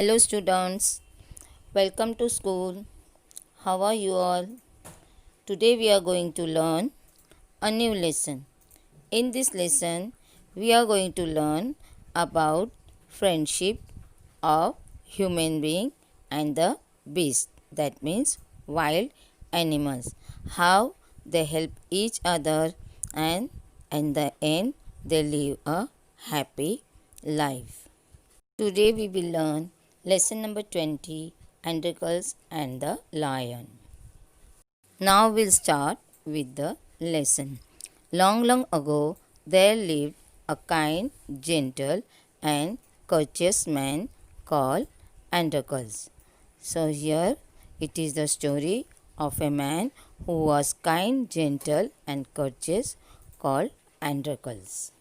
Hello students, welcome to school. How are you all? Today we are going to learn a new lesson. In this lesson, we are going to learn about friendship of human being and the beast. That means wild animals. How they help each other and in the end they live a happy life. Today we will learn lesson number 20 Androcles and the Lion. Now we'll start with the lesson. Long ago there lived a kind, gentle, and courteous man called Androcles. So here it is the story of a man who was kind, gentle, and courteous called Androcles.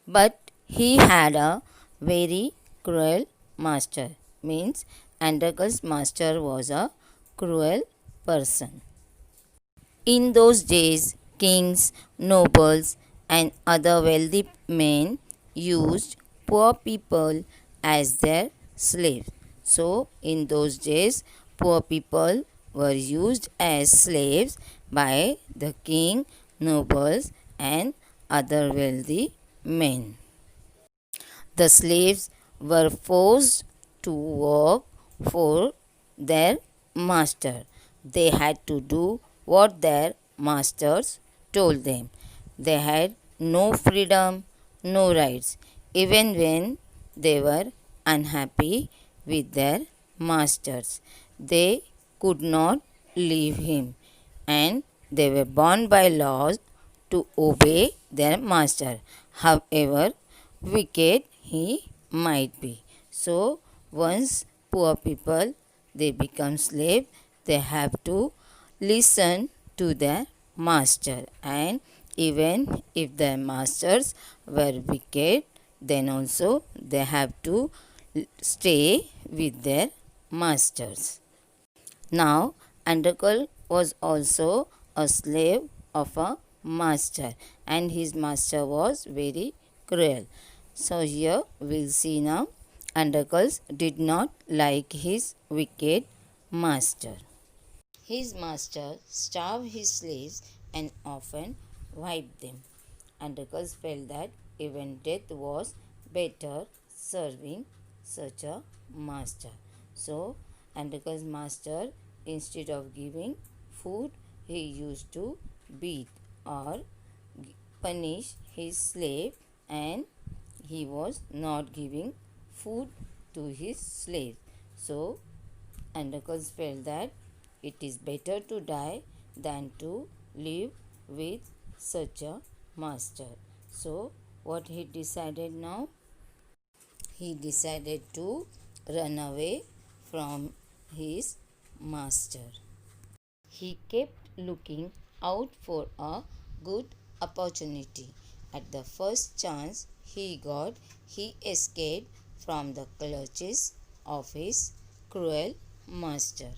But he had a very cruel master. Means Androcles' master was a cruel person. In those days, kings, nobles, and other wealthy men used poor people as their slaves. So, in those days, poor people were used as slaves by the king, nobles, and other wealthy men. The slaves were forced to work for their master. They had to do what their masters told them. They had no freedom, no rights, even when they were unhappy with their masters. They could not leave him, and they were bound by laws to obey their master, however wicked he might be. So once poor people they become slave, they have to listen to their master, and even if their masters were wicked, then also they have to stay with their masters. Now, Androcle was also a slave of a master, and his master was very cruel. So, here we'll see now Androcles did not like his wicked master. His master starved his slaves and often whipped them. Androcles felt that even death was better serving such a master. So, Androcles' master, instead of giving food, he used to beat or punish his slave, and he was not giving food to his slave. So, Androcles felt that it is better to die than to live with such a master. So, what he decided now? He decided to run away from his master. He kept looking out for a good opportunity. At the first chance he got, he escaped from the clutches of his cruel master.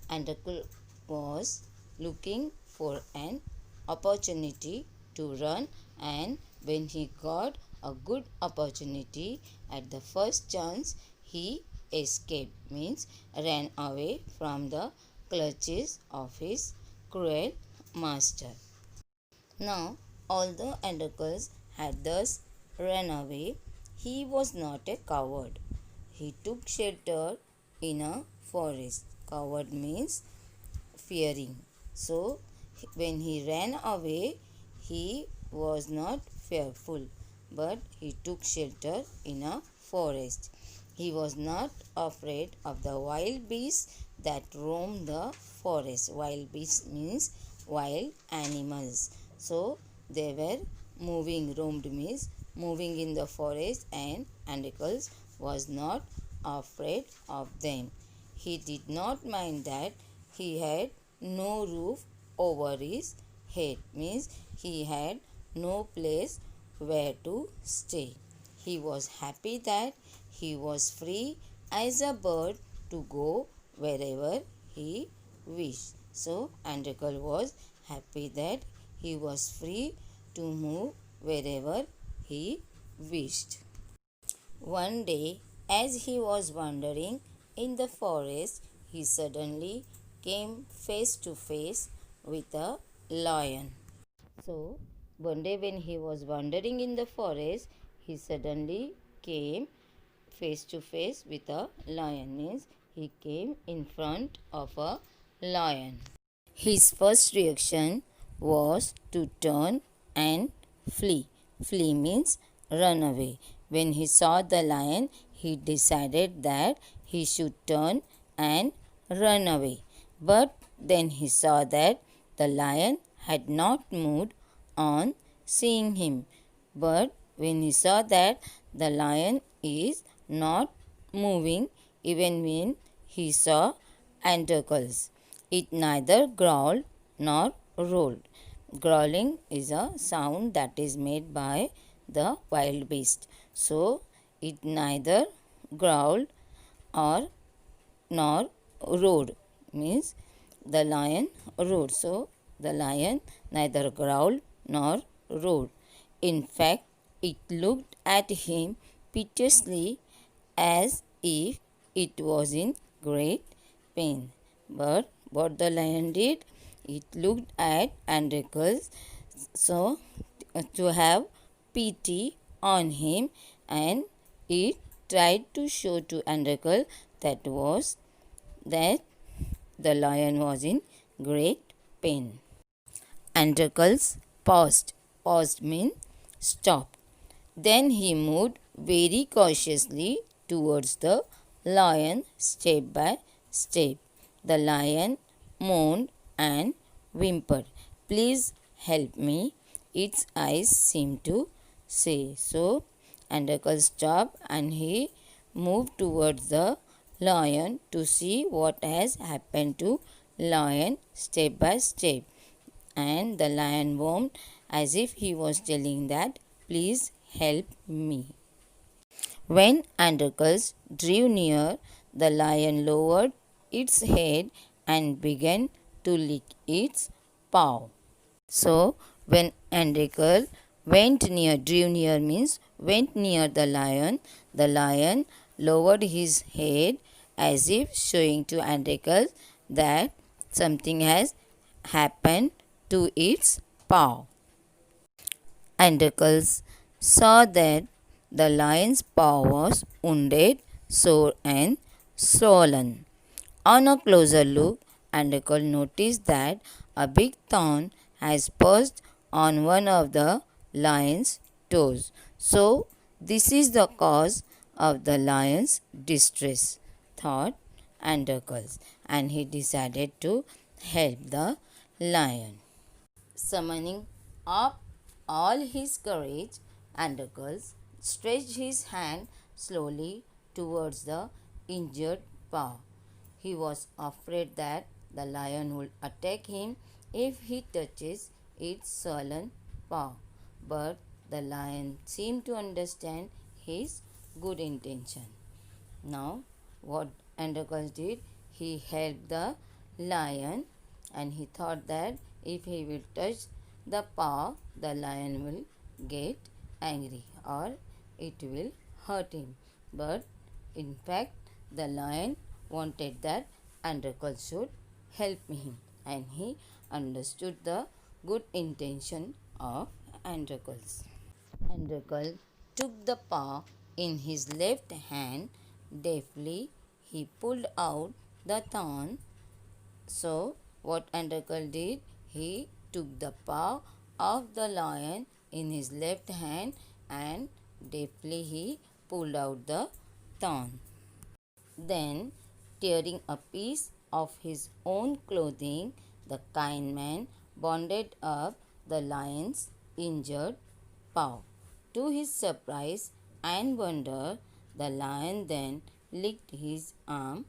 Androcles was looking for an opportunity to run, and when he got a good opportunity at the first chance, he escaped, means ran away from the clutches of his cruel master. Now, although Androcles had thus run away, he was not a coward. He took shelter in a forest. Coward means fearing. So, when he ran away, he was not fearful, but he took shelter in a forest. He was not afraid of the wild beasts that roam the forest. Wild beasts means wild animals. So they were roamed means moving in the forest, and Androcles was not afraid of them. He did not mind that he had no roof over his head, means he had no place where to stay. He was happy that he was free as a bird to go wherever he wished. So Androcles was happy that he was free to move wherever he wished. One day As he was wandering in the forest, he suddenly came face to face with a lion. So, one day when he was wandering in the forest, he suddenly came face to face with a lion. Means he came in front of a lion. His first reaction was to turn and flee. Flee means run away. When he saw the lion, he decided that he should turn and run away. But then he saw that the lion had not moved on seeing him. But when he saw that the lion is not moving, even when he saw Androcles, it neither growled nor roared. Growling is a sound that is made by the wild beast. So it neither growled or nor roared. Means the lion roared. So the lion neither growled nor roared. In fact, it looked at him piteously as if it was in great pain. But what the lion did, it looked at Androcles so to have pity on him, and it tried to show to Androcles that the lion was in great pain. Androcles paused. Paused means stopped. Then he moved very cautiously towards the lion step by step. The lion moaned and whimpered. Please help me, its eyes seemed to say. So Androcles stopped and he moved towards the lion to see what has happened to lion step by step. And the lion moaned as if he was telling that, please help me. When Androcles drew near, the lion lowered its head and began to lick its paw. So, when Androcles drew near means went near the lion lowered his head as if showing to Androcles that something has happened to its paw. Androcles saw that the lion's paw was wounded, sore, and swollen. On a closer look, Androcles noticed that a big thorn has perched on one of the lion's toes. So, this is the cause of the lion's distress, thought Androcles, and he decided to help the lion. Summoning up all his courage, Androcles stretched his hand slowly towards the injured paw. He was afraid that the lion would attack him if he touches its swollen paw. But the lion seemed to understand his good intention. Now, what Androcles did, he helped the lion, and he thought that if he will touch the paw, the lion will get angry or it will hurt him. But in fact, the lion wanted that Androcles should help him, and he understood the good intention of Androcles. Androcles took the paw in his left hand. Deftly, he pulled out the thorn. So, what Androcles did, he took the paw of the lion in his left hand and deftly he pulled out the thorn. Then, tearing a piece of his own clothing, the kind man bandaged up the lion's injured paw. To his surprise and wonder, the lion then licked his arm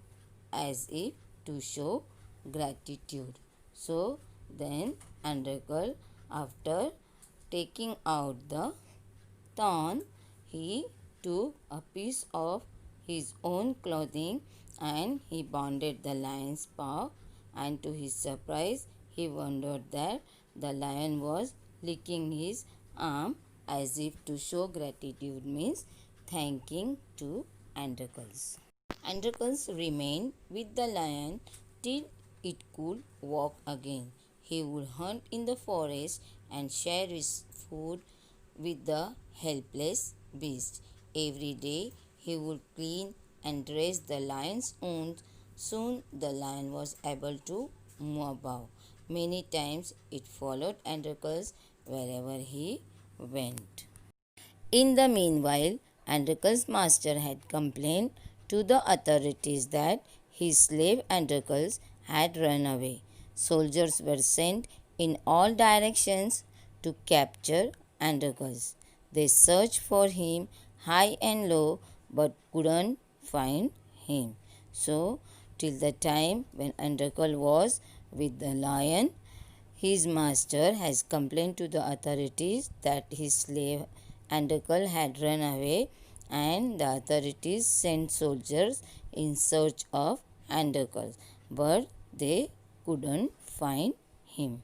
as if to show gratitude. So then Androcles, after taking out the thorn, he took a piece of his own clothing and he bandaged the lion's paw, and to his surprise he wondered that the lion was licking his arm as if to show gratitude, means thanking to Androcles. Androcles remained with the lion till it could walk again. He would hunt in the forest and share his food with the helpless beast. Every day he would clean and dress the lion's wounds. Soon the lion was able to move about. Many times it followed Androcles wherever he went. In the meanwhile, Androcles' master had complained to the authorities that his slave Androcles had run away. Soldiers were sent in all directions to capture Androcles. They searched for him high and low but couldn't find him. So, till the time when Androcle was with the lion, his master has complained to the authorities that his slave Androcle had run away, and the authorities sent soldiers in search of Androcle, but they couldn't find him.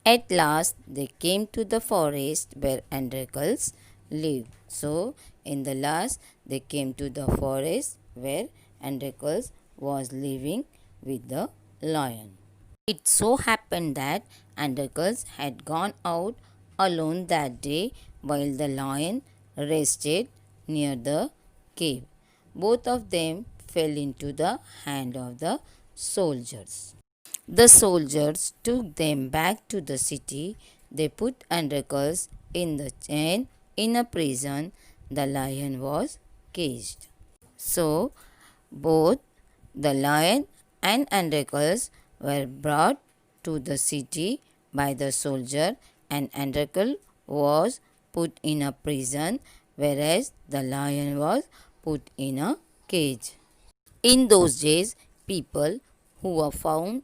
At last, they came to the forest where Androcles lived. So, in the last, they came to the forest where Androcles was living with the lion. It so happened that Androcles had gone out alone that day while the lion rested near the cave. Both of them fell into the hand of the soldiers. The soldiers took them back to the city. They put Androcles in the chain in a prison. The lion was caged. So, both the lion and Androcles were brought to the city by the soldier, and Androcle was put in a prison, whereas the lion was put in a cage. In those days, people who were found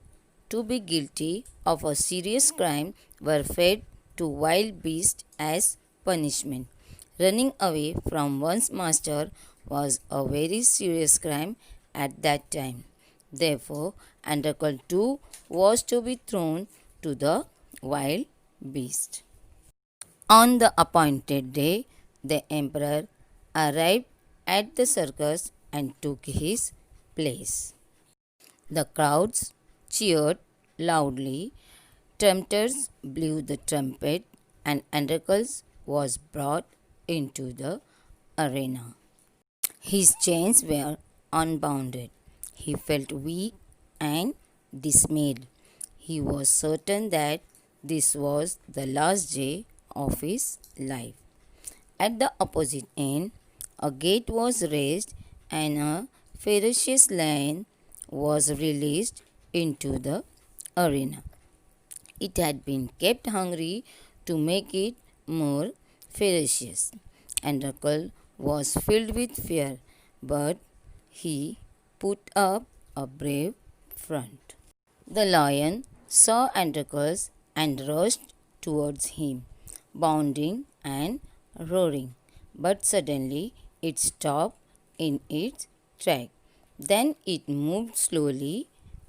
to be guilty of a serious crime were fed to wild beasts as punishment. Running away from one's master was a very serious crime at that time. Therefore, Androcle too was to be thrown to the wild beast. On the appointed day, the emperor arrived at the circus and took his place. The crowds cheered loudly, trumpeters blew the trumpet, and Androcles was brought into the arena. His chains were unbounded. He felt weak and dismayed. He was certain that this was the last day of his life. At the opposite end, a gate was raised and a ferocious lion was released into the arena. It had been kept hungry to make it more ferocious. Androcle was filled with fear, but he put up a brave front. The lion saw Androcles and rushed towards him, bounding and roaring. But suddenly it stopped in its track. Then it moved slowly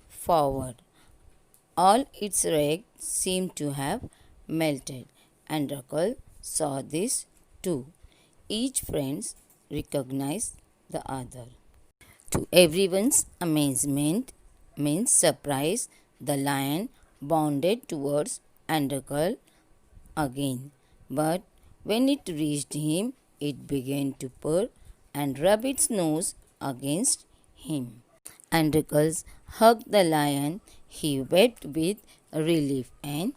forward. All its rags seemed to have melted. Androcle saw this too. Each friend recognized the other. To everyone's amazement, means surprise, the lion bounded towards Androcle again. But when it reached him, it began to purr and rub its nose against him. Androcles hugged the lion. He wept with relief and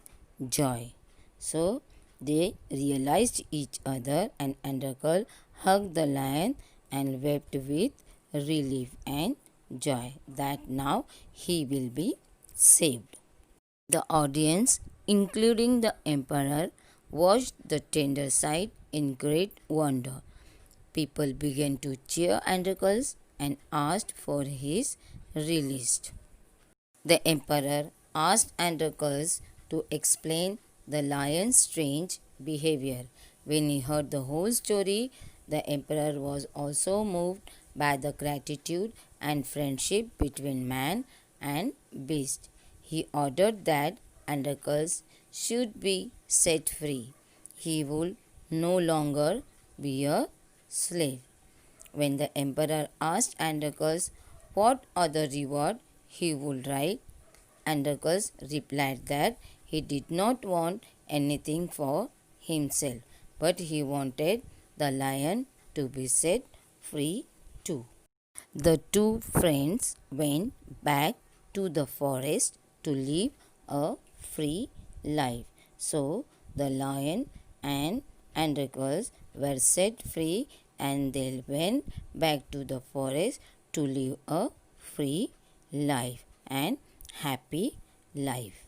joy. So they realized each other, and Androcle hugged the lion and wept with relief and joy that now he will be saved. The audience, including the emperor, watched the tender sight in great wonder. People began to cheer Androcles and asked for his release. The emperor asked Androcles to explain the lion's strange behavior. When he heard the whole story, the emperor was also moved by the gratitude and friendship between man and beast. He ordered that Androcles should be set free. He would no longer be a slave. When the emperor asked Androcles what other reward he would write, Androcles replied that he did not want anything for himself, but he wanted the lion to be set free too. The two friends went back to the forest to live a free life. So the lion and Androcles were set free and they went back to the forest to live a free life and happy life.